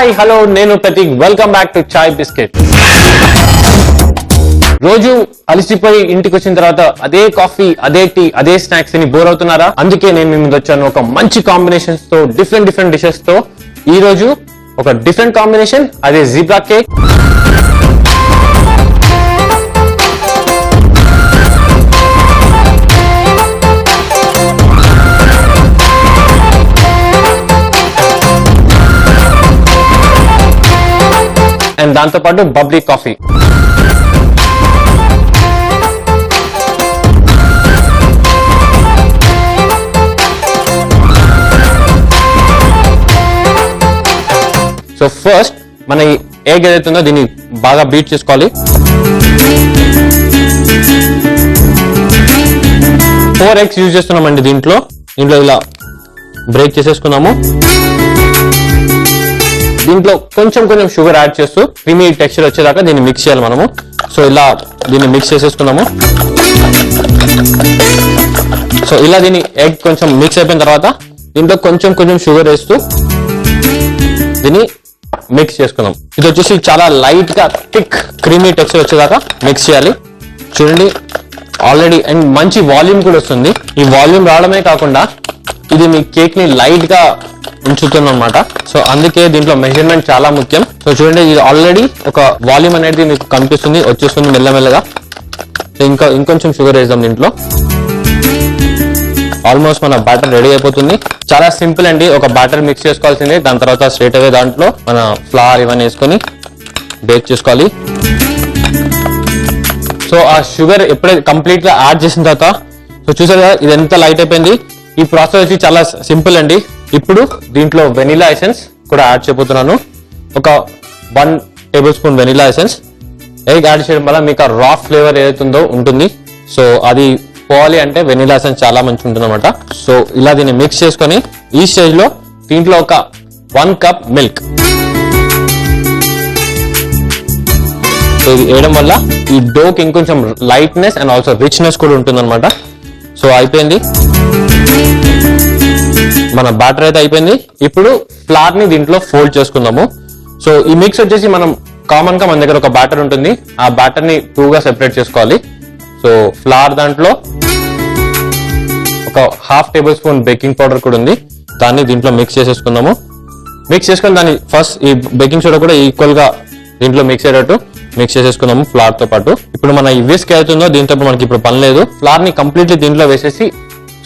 Hi hello నేను Prateek welcome back to chai biscuit. రోజు అలసిపోయి ఇంటికి వచ్చిన తర్వాత అదే కాఫీ అదే టీ అదే స్నాక్స్ అని బోర్ అవుతున్నారా? అందుకే నేను మీ ముందు వచ్చాను ఒక మంచి కాంబినేషన్స్ తో డిఫరెంట్ డిషెస్ తో. ఈ రోజు ఒక డిఫరెంట్ కాంబినేషన్, అదే జీబ్రా కేక్. అండ్ దాంతో పాటు బబ్లీ కాఫీ. సో ఫస్ట్ మన ఈ ఎగ్ ఏదైతుందో దీన్ని బాగా బీట్ చేసుకోవాలి. 4 eggs యూజ్ చేస్తున్నామండి దీంట్లో ఇలా బ్రేక్ చేసేసుకున్నాము. దీంట్లో కొంచెం షుగర్ యాడ్ చేస్తూ క్రీమీ టెక్స్చర్ వచ్చేదాకా దీన్ని మిక్స్ చేయాలి మనము. సో ఇలా దీన్ని మిక్స్ చేసేసుకున్నాము. సో ఇలా దీన్ని ఎగ్ కొంచెం మిక్స్ అయిపోయిన తర్వాత దీంట్లో కొంచెం షుగర్ వేస్తూ దీన్ని మిక్స్ చేసుకుందాం. ఇది వచ్చేసి చాలా లైట్ గా థిక్ క్రీమీ టెక్స్చర్ వచ్చేదాకా మిక్స్ చేయాలి. చూడండి ఆల్రెడీ అండ్ మంచి వాల్యూమ్ కూడా వస్తుంది. ఈ వాల్యూమ్ రావడమే కాకుండా ఇది మీ కేక్ ని లైట్ గా ఉంచుతుంది అనమాట. సో అందుకే దీంట్లో మెజర్మెంట్ చాలా ముఖ్యం. సో చూడండి ఇది ఆల్రెడీ ఒక వాల్యూమ్ అనేది మీకు కనిపిస్తుంది, వచ్చేస్తుంది మెల్లమెల్లగా. సో ఇంకొంచెం షుగర్ వేద్దాం దీంట్లో. ఆల్మోస్ట్ మన బ్యాటర్ రెడీ అయిపోతుంది. చాలా సింపుల్ అండి, ఒక బ్యాటర్ మిక్స్ చేసుకోవాల్సిందే. దాని తర్వాత స్ట్రేట్ అవే దాంట్లో మన ఫ్లవర్ ఇవన్నీ వేసుకొని బేక్ చేసుకోవాలి. సో ఆ షుగర్ ఎప్పుడైతే కంప్లీట్ గా యాడ్ చేసిన తర్వాత సో చూసారు కదా ఇది ఎంత లైట్ అయిపోయింది. ఈ ప్రాసెస్ వచ్చి చాలా సింపుల్ అండి. ఇప్పుడు దీంట్లో వెనిలా ఎసెన్స్ కూడా యాడ్ చేయబోతున్నాను. ఒక 1 table spoon vanilla essence. Egg add చేయడం వల్ల మీకు ఆ రా ఫ్లేవర్ ఏదైతుందో ఉంటుంది. సో అది పోవాలి అంటే వెనిలా ఎసెన్స్ చాలా మంచిగా ఉంటుంది అనమాట. సో ఇలా దీన్ని మిక్స్ చేసుకొని ఈ స్టేజ్ లో దీంట్లో ఒక 1 కప్ మిల్క్. సో ఇది వేయడం వల్ల ఈ డోకి ఇంకొంచెం లైట్నెస్ అండ్ ఆల్సో రిచ్నెస్ కూడా ఉంటుంది అనమాట. సో అయిపోయింది, మన బ్యాటర్ అయితే అయిపోయింది. ఇప్పుడు ఫ్లవర్ ని దీంట్లో ఫోల్డ్ చేసుకుందాము. సో ఈ మిక్స్ వచ్చేసి మనం కామన్ గా మన దగ్గర ఒక బ్యాటర్ ఉంటుంది, ఆ బ్యాటర్ ని 2 గా సెపరేట్ చేసుకోవాలి. సో ఫ్లవర్ దాంట్లో ఒక 1/2 టేబుల్ స్పూన్ బేకింగ్ పౌడర్ కూడా ఉంది, దాన్ని దీంట్లో మిక్స్ చేసేసుకుందాము. మిక్స్ చేసుకుని దాన్ని ఫస్ట్ ఈ బేకింగ్ సోడా కూడా ఈక్వల్ గా దీంట్లో మిక్స్ అయ్యేటట్టు మిక్స్ చేసేసుకున్నాము ఫ్లవర్ తో పాటు. ఇప్పుడు మన ఈ విస్క్ అవుతుందో దీంతో మనకి ఇప్పుడు పని లేదు. ఫ్లవర్ ని కంప్లీట్లీ దీంట్లో వేసేసి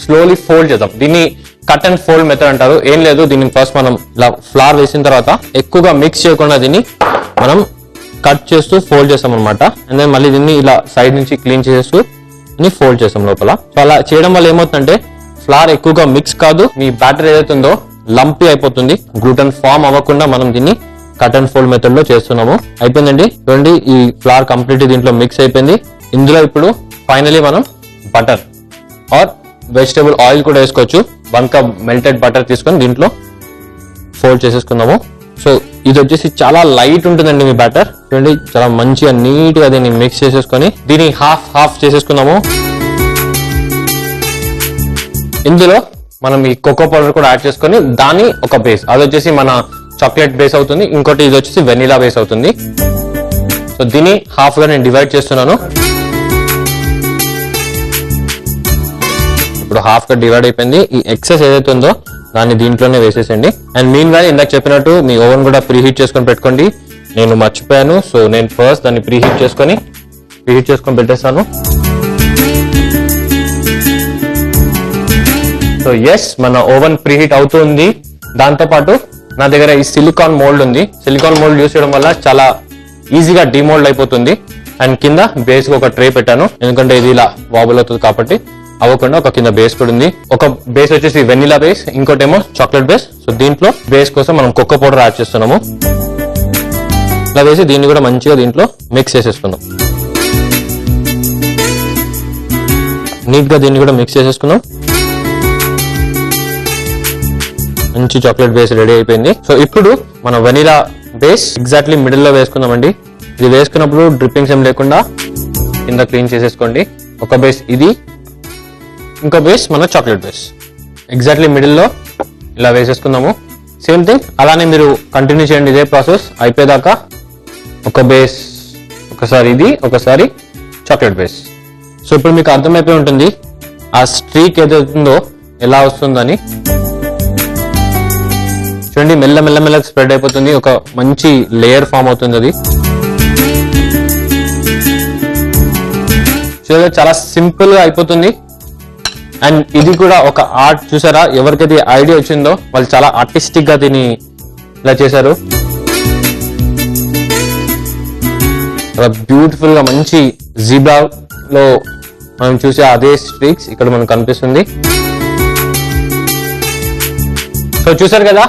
స్లోలీ ఫోల్డ్ చేద్దాం. దీన్ని కట్ అండ్ ఫోల్డ్ మెథడ్ అంటారు. ఏం లేదు, దీన్ని ఫస్ట్ మనం ఇలా ఫ్లవర్ వేసిన తర్వాత ఎక్కువగా మిక్స్ చేయకుండా దీన్ని మనం కట్ చేస్తూ ఫోల్డ్ చేస్తాం అనమాట. అండ్ దెన్ మళ్ళీ దీన్ని ఇలా సైడ్ నుంచి క్లీన్ చేస్తూ దీన్ని ఫోల్డ్ చేస్తాం లోపల. సో అలా చేయడం వల్ల ఏమవుతుందంటే ఫ్లవర్ ఎక్కువగా మిక్స్ కాదు, మీ బ్యాటర్ ఏదైతుందో లంపీ అయిపోతుంది. గ్లూటన్ ఫామ్ అవ్వకుండా మనం దీన్ని కట్ అండ్ ఫోల్డ్ మెథడ్ లో చేస్తున్నాము. అయిపోయిందండి, చూడండి ఈ ఫ్లవర్ కంప్లీట్ దీంట్లో మిక్స్ అయిపోయింది. ఇందులో ఇప్పుడు ఫైనలీ మనం బటర్ ఆర్ వెజిటబుల్ ఆయిల్ కూడా వేసుకోవచ్చు. 1 కప్ మెల్టెడ్ బటర్ తీసుకొని దీంట్లో ఫోల్డ్ చేసేసుకుందాము. సో ఇది వచ్చేసి చాలా లైట్ ఉంటుందండి మీ బ్యాటర్. చూడండి చాలా మంచిగా నీట్ గా దీన్ని మిక్స్ చేసేసుకొని దీన్ని హాఫ్ చేసేసుకుందాము. ఇందులో మనం ఈ కోకో పౌడర్ కూడా యాడ్ చేసుకొని దాన్ని ఒక బేస్, అది వచ్చేసి మన చాక్లెట్ బేస్ అవుతుంది. ఇంకోటి ఇది వచ్చేసి వెనిలా బేస్ అవుతుంది. సో దీన్ని హాఫ్ గా నేను డివైడ్ చేస్తున్నాను. ఇప్పుడు హాఫ్ గా డివైడ్ అయిపోయింది. ఈ ఎక్సెస్ ఏదైతే ఉందో దాన్ని దీంట్లోనే వేసేసండి. అండ్ మీన్ వైల్ ఇందాక చెప్పినట్టు మీ ఓవెన్ కూడా ప్రీ హీట్ చేసుకొని పెట్టుకోండి. నేను మర్చిపోయాను, సో నేను ఫస్ట్ దాన్ని ప్రీ హీట్ చేసుకొని పెట్టేస్తాను. సో ఎస్, మన ఓవెన్ ప్రీ హీట్ అవుతుంది. దాంతో పాటు నా దగ్గర ఈ సిలికాన్ మోల్డ్ ఉంది. సిలికాన్ మోల్డ్ యూస్ చేయడం వల్ల చాలా ఈజీగా డిమోల్డ్ అయిపోతుంది. అండ్ కింద బేస్ ఒక ట్రే పెట్టాను, ఎందుకంటే ఇది ఇలా వాబుల్ అవుతుంది కాబట్టి అవ్వకుండా. ఒక కింద బేస్ కూడా ఉంది. ఒక బేస్ వచ్చేసి వెనిలా బేస్, ఇంకోటేమో చాక్లెట్ బేస్. సో దీంట్లో బేస్ కోసం మనం కోకో పౌడర్ యాడ్ చేస్తున్నాము. ఇలా వేసి దీన్ని కూడా మంచిగా దీంట్లో మిక్స్ చేసేసుకుందాం. నీట్ గా దీన్ని కూడా మిక్స్ చేసేసుకుందాం. మంచి చాక్లెట్ బేస్ రెడీ అయిపోయింది. సో ఇప్పుడు మన వెనిలా బేస్ ఎగ్జాక్ట్లీ మిడిల్ లో వేసుకుందామండి. ఇది వేసుకున్నప్పుడు డ్రిప్పింగ్స్ ఏం లేకుండా కింద క్లీన్ చేసేసుకోండి. ఒక బేస్ ఇది, ఇంకో బేస్ మన చాక్లెట్ బేస్ ఎగ్జాక్ట్లీ మిడిల్ లో ఇలా వేసేసుకుందాము. సేమ్ థింగ్ అలానే మీరు కంటిన్యూ చేయండి ఇదే ప్రాసెస్ అయిపోయేదాకా. ఒక బేస్, ఒకసారి ఇది, ఒకసారి చాక్లెట్ బేస్. సో ఇప్పుడు మీకు అర్థమైపోయి ఉంటుంది ఆ స్ట్రీక్ ఏదైతుందో ఎలా వస్తుందని. చూడండి మెల్లగా స్ప్రెడ్ అయిపోతుంది, ఒక మంచి లేయర్ ఫామ్ అవుతుంది అది. చూడండి చాలా సింపుల్ గా అయిపోతుంది. అండ్ ఇది కూడా ఒక ఆర్ట్. చూసారా, ఎవరికైతే ఐడియా వచ్చిందో వాళ్ళు చాలా ఆర్టిస్టిక్ గా దీన్ని ఇలా చేశారు. చాలా బ్యూటిఫుల్ గా మంచి జీబ్రా లో మనం చూసే అదే స్ట్రీక్స్ ఇక్కడ మనకు కనిపిస్తుంది. సో చూసారు కదా,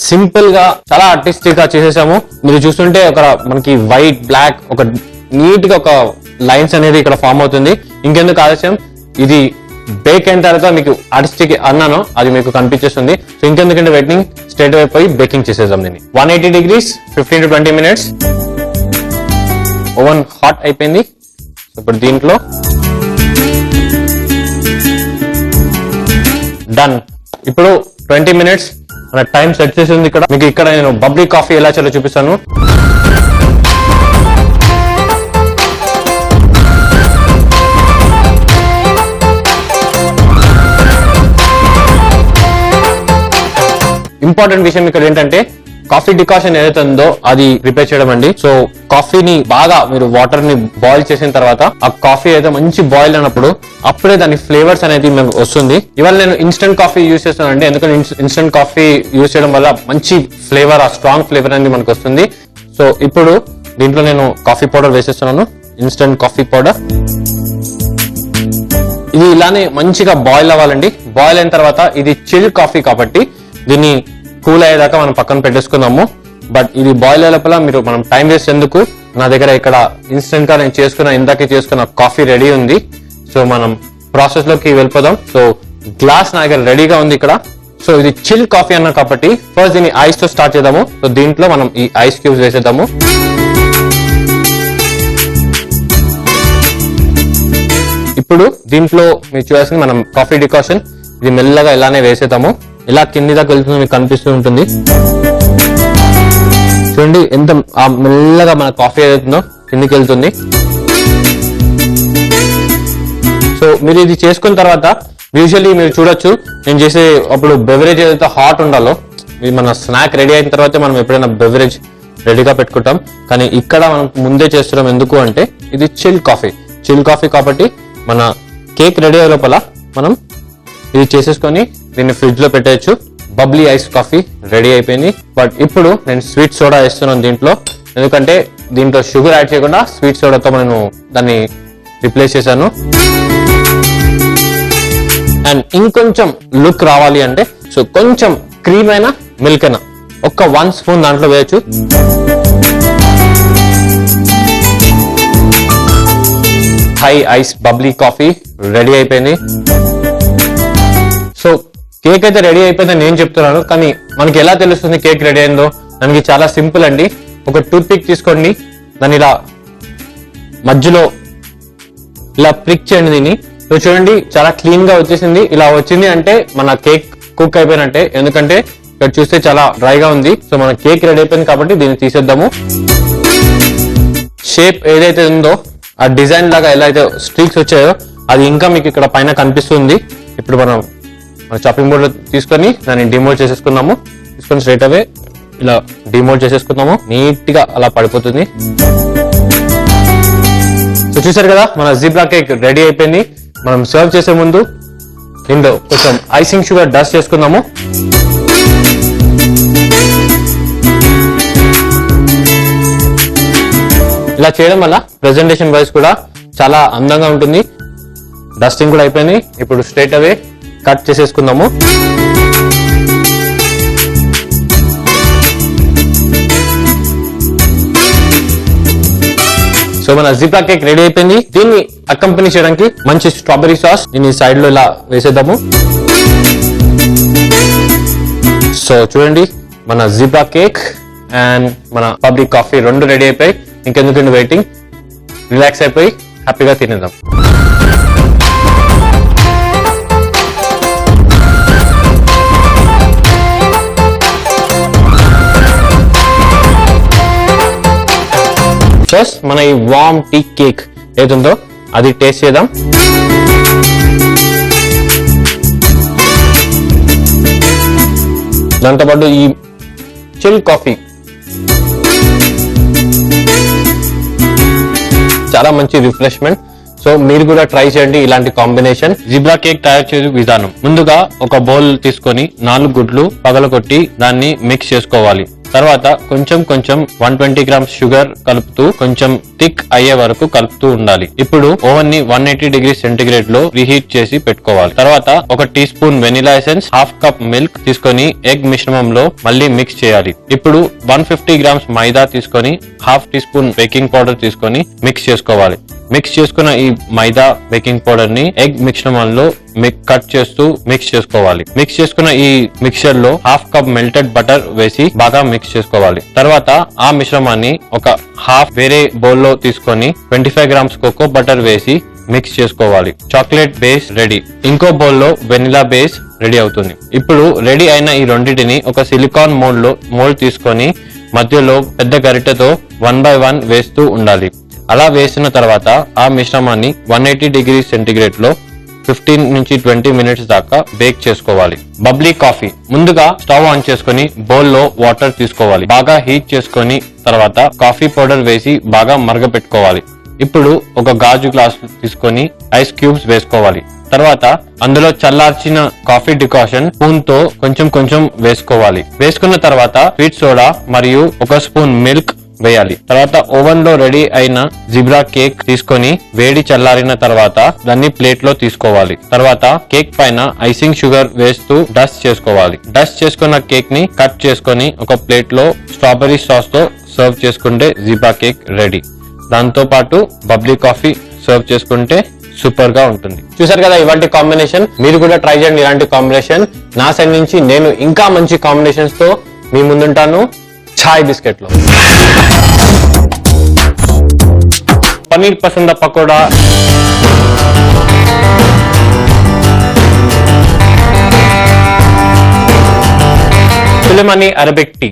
సింపుల్ గా చాలా ఆర్టిస్టిక్ గా చేసేసాము. మీరు చూస్తుంటే ఒక మనకి వైట్ బ్లాక్ ఒక నీట్ గా ఒక లైన్స్ అనేది ఇక్కడ ఫామ్ అవుతుంది. ఇంకెందుకు ఆలస్యం, ఇది బేక్ అయిన తర్వాత మీకు ఆర్టిస్టిక్ అన్నాను అది మీకు కనిపించేస్తుంది. సో ఇంకెందుకంటే వెయిటింగ్, స్ట్రైట్ అయిపోయి బేకింగ్ చేసేద్దాం దీన్ని. 180 degrees 15 to 20 minutes. Oven hot అయిపోయింది. ఇప్పుడు దీంట్లో డన్. ఇప్పుడు 20 minutes మన టైం సెట్ చేసింది. ఇక్కడ మీకు ఇక్కడ నేను బబ్లీ కాఫీ ఎలా చేయాలో చూపిస్తాను. ఇంపార్టెంట్ విషయం ఇక్కడ ఏంటంటే కాఫీ డికాషన్ ఏదైతే ఉందో అది ప్రిపేర్ చేయడం అండి. సో కాఫీని బాగా మీరు వాటర్ ని బాయిల్ చేసిన తర్వాత ఆ కాఫీ అయితే మంచి బాయిల్ అయినప్పుడు అప్పుడే దాని ఫ్లేవర్స్ అనేది మనకు వస్తుంది. ఇవాళ నేను ఇన్స్టెంట్ కాఫీ యూజ్ చేస్తానండి, ఎందుకంటే ఇన్స్టెంట్ కాఫీ యూజ్ చేయడం వల్ల మంచి ఫ్లేవర్, ఆ స్ట్రాంగ్ ఫ్లేవర్ అనేది మనకు వస్తుంది. సో ఇప్పుడు దీంట్లో నేను కాఫీ పౌడర్ వేసేస్తున్నాను, ఇన్స్టెంట్ కాఫీ పౌడర్. ఇది ఇలానే మంచిగా బాయిల్ అవ్వాలండి. బాయిల్ అయిన తర్వాత ఇది చిల్ కాఫీ కాబట్టి దీన్ని కూల్ అయ్యేదాకా మనం పక్కన పెట్టేసుకుందాము. బట్ ఇది బాయిల్ అయ్యేలోపల మనం టైం వేస్ట్ ఎందుకు, నా దగ్గర ఇక్కడ ఇన్స్టెంట్ గా నేను ఇందాకే చేసుకున్న కాఫీ రెడీ ఉంది. సో మనం ప్రాసెస్ లోకి వెళ్ళిపోదాం. సో గ్లాస్ నా దగ్గర రెడీగా ఉంది ఇక్కడ. సో ఇది చిల్ కాఫీ అన్నా కాబట్టి ఫస్ట్ దీన్ని ఐస్ తో స్టార్ట్ చేద్దాము. సో దీంట్లో మనం ఈ ఐస్ క్యూబ్స్ వేసేద్దాము. ఇప్పుడు దీంట్లో మీరు చూడాల్సింది మనం కాఫీ డికాషన్, ఇది మెల్లగా ఇలానే వేసేద్దాము. ఇలా కింది దాకా వెళ్తుంది, మీకు కనిపిస్తూ ఉంటుంది. చూడండి ఎంత మెల్లగా మన కాఫీ ఏదైతుందో కిందికి వెళ్తుంది. సో మీరు ఇది చేసుకున్న తర్వాత యూజువల్లీ మీరు చూడొచ్చు, నేను చేసే అప్పుడు బెవరేజ్ ఏదైతే హాట్ ఉండాలో, మన స్నాక్ రెడీ అయిన తర్వాతే మనం ఎప్పుడైనా బెవరేజ్ రెడీగా పెట్టుకుంటాం. కానీ ఇక్కడ మనం ముందే చేస్తున్నాం. ఎందుకు అంటే ఇది చిల్ కాఫీ కాబట్టి మన కేక్ రెడీ అయ్యే లోపల మనం ఇది చేసేసుకొని దీన్ని ఫ్రిడ్జ్ లో పెట్టేయచ్చు. బబ్లీ ఐస్ కాఫీ రెడీ అయిపోయింది. బట్ ఇప్పుడు నేను స్వీట్ సోడా వేస్తున్నాను దీంట్లో, ఎందుకంటే దీంట్లో షుగర్ యాడ్ చేయకుండా స్వీట్ సోడాతో నేను దాన్ని రిప్లేస్ చేశాను. అండ్ ఇంకొంచెం లుక్ రావాలి అంటే సో కొంచెం క్రీమ్ అయినా మిల్క్ అయినా ఒక 1 స్పూన్ దాంట్లో వేయచ్చు. High ice bubbly coffee ready అయిపోయింది. సో కేక్ అయితే రెడీ అయిపోయిందని నేను చెప్తున్నాను, కానీ మనకి ఎలా తెలుస్తుంది కేక్ రెడీ అయిందో? దానికి చాలా సింపుల్ అండి. ఒక టూత్ పిక్ తీసుకోండి, దాన్ని ఇలా మధ్యలో ఇలా ప్రిక్ చేయండి దీన్ని. సో చూడండి చాలా క్లీన్ గా వచ్చేసింది. ఇలా వచ్చింది అంటే మన కేక్ కుక్ అయిపోయినట్టే, ఎందుకంటే ఇక్కడ చూస్తే చాలా డ్రైగా ఉంది. సో మన కేక్ రెడీ అయిపోయింది కాబట్టి దీన్ని తీసేద్దాము. షేప్ ఏదైతే ఉందో ఆ డిజైన్ లాగా ఎలా అయితే స్ట్రీక్స్ వచ్చాయో అది ఇంకా మీకు ఇక్కడ పైన కనిపిస్తుంది. ఇప్పుడు మనం చాపింగ్ బోర్డ్ తీసుకొని దాన్ని డిమోల్డ్ చేసేసుకున్నాము. తీసుకొని స్ట్రైట్ అవే ఇలా డిమోల్డ్ చేసేసుకున్నాము. నీట్ గా అలా పడిపోతుంది. సో చూసారు కదా, మన జీబ్రా కేక్ రెడీ అయిపోయింది. మనం సర్వ్ చేసే ముందు దీంట్లో కొంచెం ఐసింగ్ షుగర్ డస్ట్ చేసుకుందాము. ఇలా చేయడం వల్ల ప్రెజెంటేషన్ వైజ్ కూడా చాలా అందంగా ఉంటుంది. డస్టింగ్ కూడా అయిపోయింది. ఇప్పుడు స్ట్రైట్ అవే కట్ చేసేసుకుందాము. సో మన జీబ్రా కేక్ రెడీ అయిపోయింది. దీన్ని అకంపెనీ చేయడానికి మంచి స్ట్రాబెరీ సాస్ దీన్ని సైడ్ లో ఇలా వేసేద్దాము. సో చూడండి మన జీబ్రా కేక్ అండ్ మన బబ్లీ కాఫీ రెండు రెడీ అయిపోయి ఇంకెందుకంటే వెయిటింగ్, రిలాక్స్ అయిపోయి హ్యాపీగా తినేద్దాం. ఫస్ట్ మన ఈ వామ్ టీ కేక్ ఏదుందో అది టేస్ట్ చేద్దాం. దాంతోపాటు ఈ చిల్ కాఫీ చాలా మంచి రిఫ్రెష్మెంట్. సో మీరు కూడా ట్రై చేయండి ఇలాంటి కాంబినేషన్. జిబ్రా కేక్ తయారు చేసే విధానం: ముందుగా ఒక బౌల్ తీసుకొని 4 గుడ్లు పగలగొట్టి దాన్ని మిక్స్ చేసుకోవాలి. తర్వాత కొంచెం 120 గ్రామ్స్ షుగర్ కలుపుతూ కొంచెం థిక్ అయ్యే వరకు కలుపుతూ ఉండాలి. ఇప్పుడు ఓవెన్ ని 180 డిగ్రీ సెంటిగ్రేడ్ లో రీహీట్ చేసి పెట్టుకోవాలి. తర్వాత 1 teaspoon vanilla essence, half cup milk తీసుకొని ఎగ్ మిశ్రమంలో మళ్ళీ మిక్స్ చేయాలి. ఇప్పుడు 150 గ్రామ్స్ మైదా తీసుకొని half teaspoon baking powder తీసుకొని మిక్స్ చేసుకోవాలి. మిక్స్ చేసుకున్న ఈ మైదా బేకింగ్ పౌడర్ ని ఎగ్ మిశ్రమంలో కట్ చేస్తూ మిక్స్ చేసుకోవాలి. మిక్స్ చేసుకున్న ఈ మిక్చర్ లో హాఫ్ కప్ మెల్టెడ్ బటర్ వేసి బాగా మిక్స్ చేసుకోవాలి. తర్వాత ఆ మిశ్రమాన్ని ఒక హాఫ్ వేరే బౌల్ లో తీసుకొని 25 గ్రామ్స్ కోకో బటర్ వేసి మిక్స్ చేసుకోవాలి. Chocolate base ready. ఇంకో బౌల్ లో వెనిలా బేస్ రెడీ అవుతుంది. ఇప్పుడు రెడీ అయిన ఈ రెండింటిని ఒక సిలికాన్ మోల్డ్ తీసుకొని మధ్యలో పెద్ద గరిటెతో 1 by 1 వేస్తూ ఉండాలి. అలా వేసిన తర్వాత ఆ మిశ్రమాన్ని 180 డిగ్రీ సెంటిగ్రేడ్ లో 15 నుంచి 20 మినిట్స్ దాకా బేక్ చేసుకోవాలి. బబ్లీ కాఫీ: ముందుగా స్టవ్ ఆన్ చేసుకుని బౌల్ లో వాటర్ తీసుకోవాలి. బాగా హీట్ చేసుకుని తర్వాత కాఫీ పౌడర్ వేసి బాగా మరగపెట్టుకోవాలి. ఇప్పుడు ఒక గాజు గ్లాస్ తీసుకొని ఐస్ క్యూబ్స్ వేసుకోవాలి. తర్వాత అందులో చల్లార్చిన కాఫీ డికాషన్ స్పూన్ తో కొంచెం వేసుకోవాలి. వేసుకున్న తర్వాత స్వీట్ సోడా మరియు 1 స్పూన్ మిల్క్ వేయాలి. తర్వాత ఓవెన్ లో రెడీ అయిన జిబ్రా కేక్ తీసుకొని వేడి చల్లారిన తర్వాత దాన్ని ప్లేట్ లో తీసుకోవాలి. తర్వాత కేక్ పైన ఐసింగ్ షుగర్ వేస్తూ డస్ట్ చేసుకోవాలి. డస్ట్ చేసుకున్న కేక్ ని కట్ చేసుకొని ఒక ప్లేట్ లో స్ట్రాబెర్రీ సాస్ తో సర్వ్ చేసుకుంటే జిబ్రా కేక్ రెడీ. దాంతో పాటు బబ్లీ కాఫీ సర్వ్ చేసుకుంటే సూపర్ గా ఉంటుంది. చూసారు కదా ఇవాంటి కాంబినేషన్. మీరు కూడా ట్రై చేయండి ఇలాంటి కాంబినేషన్. నా సైడ్ నుంచి నేను ఇంకా మంచి కాంబినేషన్స్ తో మీ ముందుంటాను. ఛాయ్ బిస్కెట్ లో పనీర్ పసంద పకోడా, సులేమానీ అరబిక్ టీ,